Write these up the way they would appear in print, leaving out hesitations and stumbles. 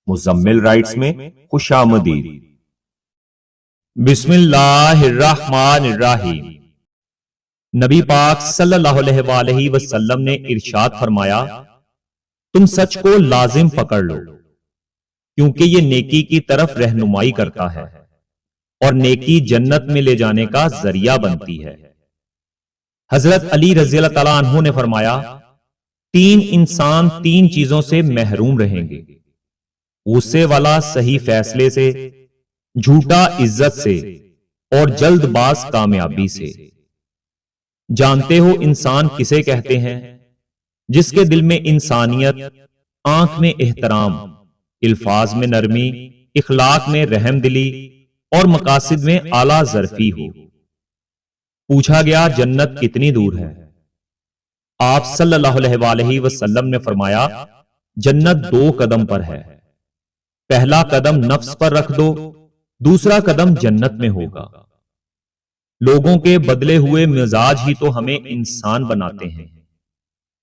Muzammil rights میں خوش آمدید۔ بسم اللہ الرحمن الرحیم۔ نبی پاک صلی اللہ علیہ وآلہ وسلم نے ارشاد فرمایا، تم سچ کو لازم پکڑ لو کیونکہ یہ نیکی کی طرف رہنمائی کرتا ہے اور نیکی جنت میں لے جانے کا ذریعہ بنتی ہے۔ حضرت علی رضی اللہ تعالیٰ عنہ نے فرمایا، تین انسان تین چیزوں سے محروم رہیں گے، غصے والا صحیح فیصلے سے، جھوٹا عزت سے، اور جلد باز کامیابی سے۔ جانتے ہو انسان کسے کہتے ہیں؟ جس کے دل میں انسانیت، آنکھ میں احترام، الفاظ میں نرمی، اخلاق میں رحم دلی اور مقاصد میں اعلیٰ ظرفی ہو۔ پوچھا گیا جنت کتنی دور ہے؟ آپ صلی اللہ علیہ وآلہ وسلم نے فرمایا، جنت 2 قدم پر ہے۔ پہلا قدم نفس پر رکھ دو، دوسرا قدم جنت میں ہوگا۔ لوگوں کے بدلے ہوئے مزاج ہی تو ہمیں انسان بناتے ہیں،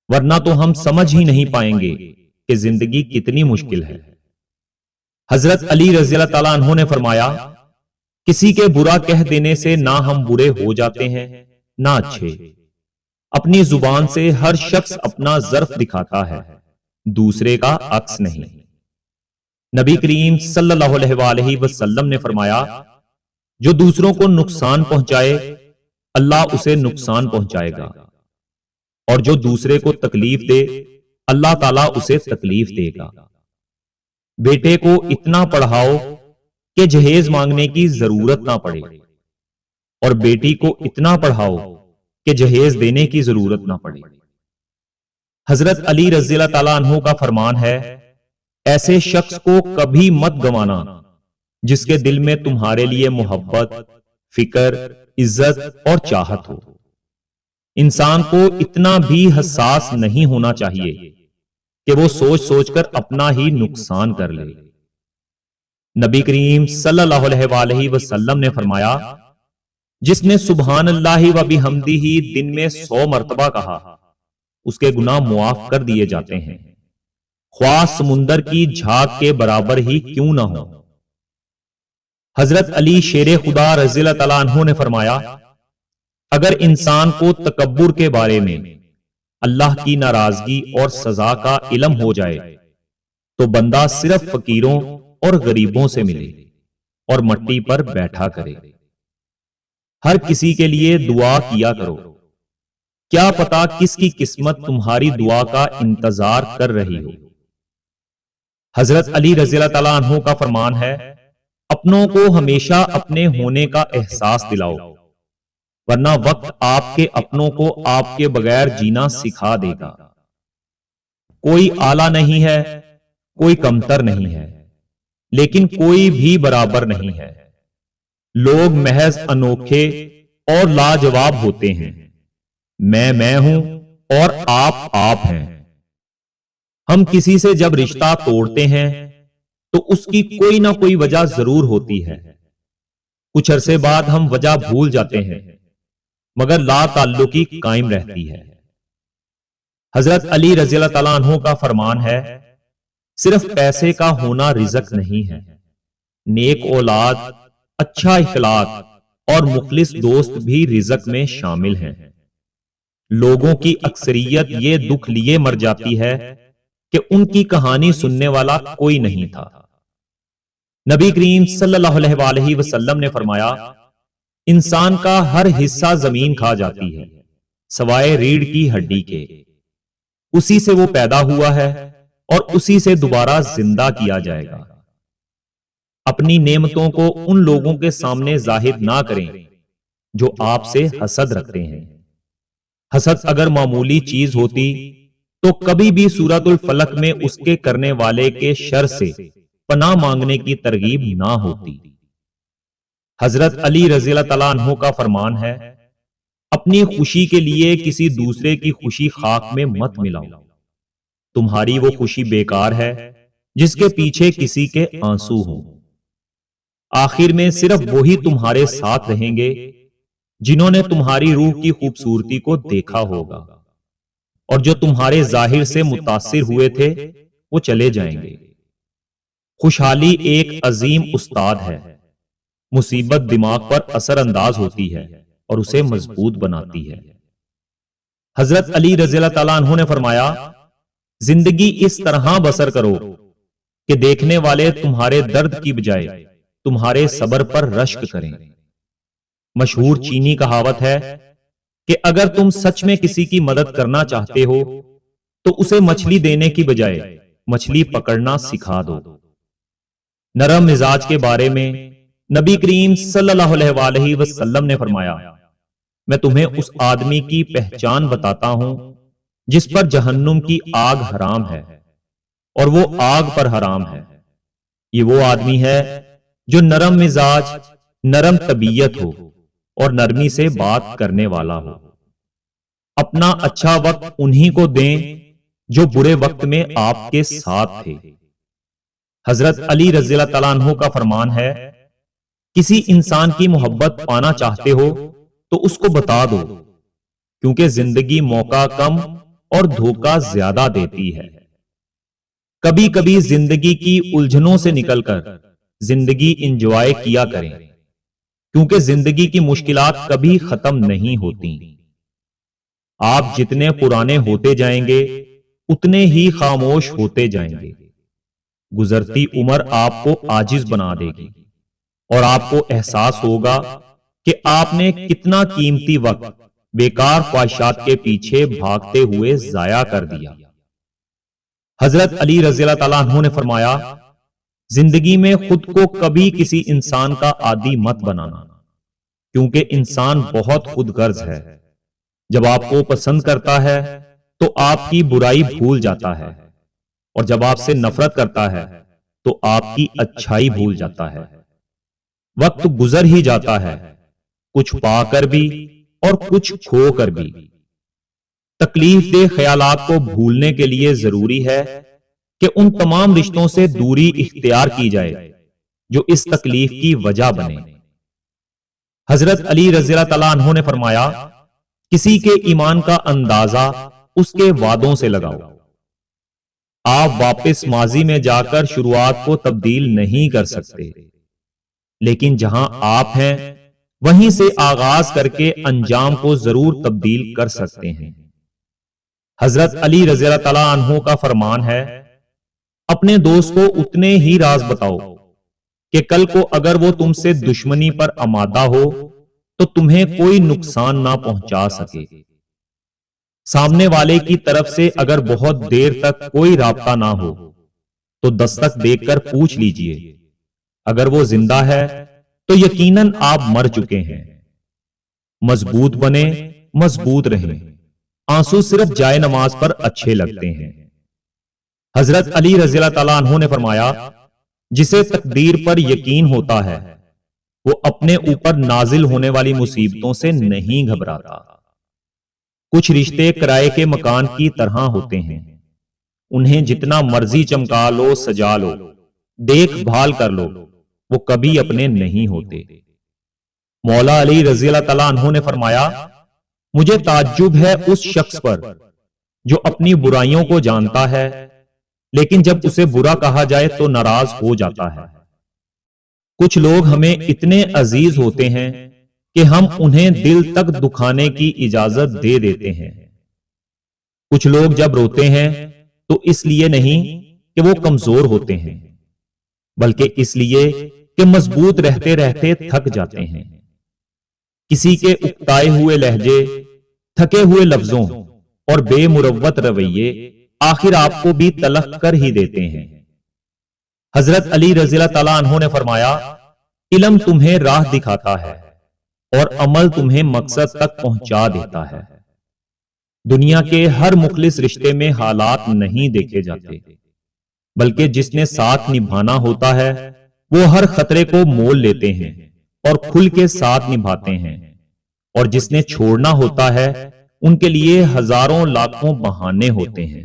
ورنہ تو ہم سمجھ ہی نہیں پائیں گے کہ زندگی کتنی مشکل ہے۔ حضرت علی رضی اللہ تعالیٰ عنہ نے فرمایا، کسی کے برا کہہ دینے سے نہ ہم برے ہو جاتے ہیں نہ اچھے۔ اپنی زبان سے ہر شخص اپنا ظرف دکھاتا ہے، دوسرے کا عکس نہیں۔ نبی کریم صلی اللہ علیہ وآلہ وسلم نے فرمایا، جو دوسروں کو نقصان پہنچائے اللہ اسے نقصان پہنچائے گا، اور جو دوسرے کو تکلیف دے اللہ تعالیٰ اسے تکلیف دے گا۔ بیٹے کو اتنا پڑھاؤ کہ جہیز مانگنے کی ضرورت نہ پڑے، اور بیٹی کو اتنا پڑھاؤ کہ جہیز دینے کی ضرورت نہ پڑے۔ حضرت علی رضی اللہ تعالیٰ عنہ کا فرمان ہے، ایسے شخص کو کبھی مت گوانا جس کے دل میں تمہارے لیے محبت، فکر، عزت اور چاہت ہو۔ انسان کو اتنا بھی حساس نہیں ہونا چاہیے کہ وہ سوچ سوچ کر اپنا ہی نقصان کر لے۔ نبی کریم صلی اللہ علیہ وآلہ وسلم نے فرمایا، جس نے سبحان اللہ و بحمدہ دن میں 100 مرتبہ کہا، اس کے گناہ معاف کر دیے جاتے ہیں، خواہ سمندر کی جھاگ کے برابر ہی کیوں نہ ہو۔ حضرت علی شیر خدا رضی اللہ تعالیٰ عنہ نے فرمایا، اگر انسان کو تکبر کے بارے میں اللہ کی ناراضگی اور سزا کا علم ہو جائے تو بندہ صرف فقیروں اور غریبوں سے ملے اور مٹی پر بیٹھا کرے۔ ہر کسی کے لیے دعا کیا کرو، کیا پتا کس کی قسمت تمہاری دعا کا انتظار کر رہی ہو۔ حضرت علی رضی اللہ تعالیٰ عنہ کا فرمان ہے، اپنوں کو ہمیشہ اپنے ہونے کا احساس دلاؤ، ورنہ وقت آپ کے اپنوں کو آپ کے بغیر جینا سکھا دے گا۔ کوئی اعلیٰ نہیں ہے، کوئی کمتر نہیں ہے، لیکن کوئی بھی برابر نہیں ہے۔ لوگ محض انوکھے اور لاجواب ہوتے ہیں، میں ہوں اور آپ ہیں۔ ہم کسی سے جب رشتہ توڑتے ہیں تو اس کی کوئی نہ کوئی وجہ ضرور ہوتی ہے۔ کچھ عرصے بعد ہم وجہ بھول جاتے ہیں، مگر لا تعلقی قائم رہتی ہے۔ حضرت علی رضی اللہ تعالیٰ عنہ کا فرمان ہے، صرف پیسے کا ہونا رزق نہیں ہے، نیک اولاد، اچھا اخلاق اور مخلص دوست بھی رزق میں شامل ہیں۔ لوگوں کی اکثریت یہ دکھ لیے مر جاتی ہے کہ ان کی کہانی سننے والا کوئی نہیں تھا۔ نبی کریم صلی اللہ علیہ وآلہ وسلم نے فرمایا، انسان کا ہر حصہ زمین کھا جاتی ہے سوائے ریڑھ کی ہڈی کے، اسی سے وہ پیدا ہوا ہے اور اسی سے دوبارہ زندہ کیا جائے گا۔ اپنی نعمتوں کو ان لوگوں کے سامنے ظاہر نہ کریں جو آپ سے حسد رکھتے ہیں۔ حسد اگر معمولی چیز ہوتی تو کبھی بھی سورۃ الفلق میں اس کے کرنے والے کے شر سے پناہ مانگنے کی ترغیب نہ ہوتی۔ حضرت علی رضی اللہ تعالیٰ عنہ کا فرمان ہے، اپنی خوشی کے لیے کسی دوسرے کی خوشی خاک میں مت ملاؤ، تمہاری وہ خوشی بیکار ہے جس کے پیچھے کسی کے آنسو ہوں۔ آخر میں صرف وہی تمہارے ساتھ رہیں گے جنہوں نے تمہاری روح کی خوبصورتی کو دیکھا ہوگا، اور جو تمہارے ظاہر سے متاثر ہوئے تھے وہ چلے جائیں گے۔ خوشحالی ایک عظیم استاد ہے۔ مصیبت دماغ پر اثر انداز ہوتی ہے اور اسے مضبوط بناتی ہے۔ حضرت علی رضی اللہ تعالیٰ عنہ نے فرمایا، زندگی اس طرح بسر کرو کہ دیکھنے والے تمہارے درد کی بجائے تمہارے صبر پر رشک کریں۔ مشہور چینی کہاوت ہے کہ اگر تم سچ میں کسی کی مدد کرنا چاہتے ہو تو اسے مچھلی دینے کی بجائے مچھلی پکڑنا سکھا دو۔ نرم مزاج کے بارے میں نبی کریم صلی اللہ علیہ وآلہ وسلم نے فرمایا، میں تمہیں اس آدمی کی پہچان بتاتا ہوں جس پر جہنم کی آگ حرام ہے اور وہ آگ پر حرام ہے۔ یہ وہ آدمی ہے جو نرم مزاج، نرم طبیعت ہو اور نرمی سے بات کرنے والا ہو۔ اپنا اچھا وقت انہی کو دیں جو برے وقت میں آپ کے ساتھ تھے۔ حضرت علی رضی اللہ تعالیٰ عنہ کا فرمان ہے، کسی انسان کی محبت پانا چاہتے ہو تو اس کو بتا دو، کیونکہ زندگی موقع کم اور دھوکہ زیادہ دیتی ہے۔ کبھی کبھی زندگی کی الجھنوں سے نکل کر زندگی انجوائے کیا کریں، کیونکہ زندگی کی مشکلات کبھی ختم نہیں ہوتی۔ آپ جتنے پرانے ہوتے جائیں گے اتنے ہی خاموش ہوتے جائیں گے۔ گزرتی عمر آپ کو عاجز بنا دے گی اور آپ کو احساس ہوگا کہ آپ نے کتنا قیمتی وقت بیکار خواہشات کے پیچھے بھاگتے ہوئے ضائع کر دیا۔ حضرت علی رضی اللہ تعالیٰ عنہ نے فرمایا، زندگی میں خود کو کبھی کسی انسان کا عادی مت بنانا، کیونکہ انسان بہت خود غرض ہے۔ جب آپ کو پسند کرتا ہے تو آپ کی برائی بھول جاتا ہے، اور جب آپ سے نفرت کرتا ہے تو آپ کی اچھائی بھول جاتا ہے۔ وقت گزر ہی جاتا ہے، کچھ پا کر بھی اور کچھ کھو کر بھی۔ تکلیف دہ خیالات کو بھولنے کے لیے ضروری ہے کہ ان تمام رشتوں سے دوری اختیار کی جائے جو اس تکلیف کی وجہ بنے۔ حضرت علی رضی اللہ تعالیٰ عنہ نے فرمایا، کسی کے ایمان کا اندازہ اس کے وعدوں سے لگاؤ۔ آپ واپس ماضی میں جا کر شروعات کو تبدیل نہیں کر سکتے، لیکن جہاں آپ ہیں وہیں سے آغاز کر کے انجام کو ضرور تبدیل کر سکتے ہیں۔ حضرت علی رضی اللہ تعالیٰ عنہ کا فرمان ہے، اپنے دوست کو اتنے ہی راز بتاؤ کہ کل کو اگر وہ تم سے دشمنی پر آمادہ ہو تو تمہیں کوئی نقصان نہ پہنچا سکے۔ سامنے والے کی طرف سے اگر بہت دیر تک کوئی رابطہ نہ ہو تو دستک دے کر پوچھ لیجئے، اگر وہ زندہ ہے تو یقیناً آپ مر چکے ہیں۔ مضبوط بنے، مضبوط رہیں، آنسو صرف جائے نماز پر اچھے لگتے ہیں۔ حضرت علی رضی اللہ تعالیٰ عنہ نے فرمایا، جسے تقدیر پر یقین ہوتا ہے وہ اپنے اوپر نازل ہونے والی مصیبتوں سے نہیں گھبراتا۔ کچھ رشتے کرائے کے مکان کی طرح ہوتے ہیں، انہیں جتنا مرضی چمکا لو، سجا لو، دیکھ بھال کر لو، وہ کبھی اپنے نہیں ہوتے۔ مولا علی رضی اللہ تعالیٰ عنہ نے فرمایا، مجھے تعجب ہے اس شخص پر جو اپنی برائیوں کو جانتا ہے لیکن جب اسے برا کہا جائے تو ناراض ہو جاتا ہے۔ کچھ لوگ ہمیں اتنے عزیز ہوتے ہیں کہ ہم انہیں دل تک دکھانے کی اجازت دے دیتے ہیں۔ کچھ لوگ جب روتے ہیں تو اس لیے نہیں کہ وہ کمزور ہوتے ہیں، بلکہ اس لیے کہ مضبوط رہتے رہتے تھک جاتے ہیں۔ کسی کے اکتائے ہوئے لہجے، تھکے ہوئے لفظوں اور بے مروت رویے آخر آپ کو بھی تلخ کر ہی دیتے ہیں۔ حضرت علی رضی اللہ تعالیٰ عنہ نے فرمایا، علم تمہیں راہ دکھاتا ہے اور عمل تمہیں مقصد تک پہنچا دیتا ہے۔ دنیا کے ہر مخلص رشتے میں حالات نہیں دیکھے جاتے، بلکہ جس نے ساتھ نبھانا ہوتا ہے وہ ہر خطرے کو مول لیتے ہیں اور کھل کے ساتھ نبھاتے ہیں، اور جس نے چھوڑنا ہوتا ہے ان کے لیے ہزاروں لاکھوں بہانے ہوتے ہیں۔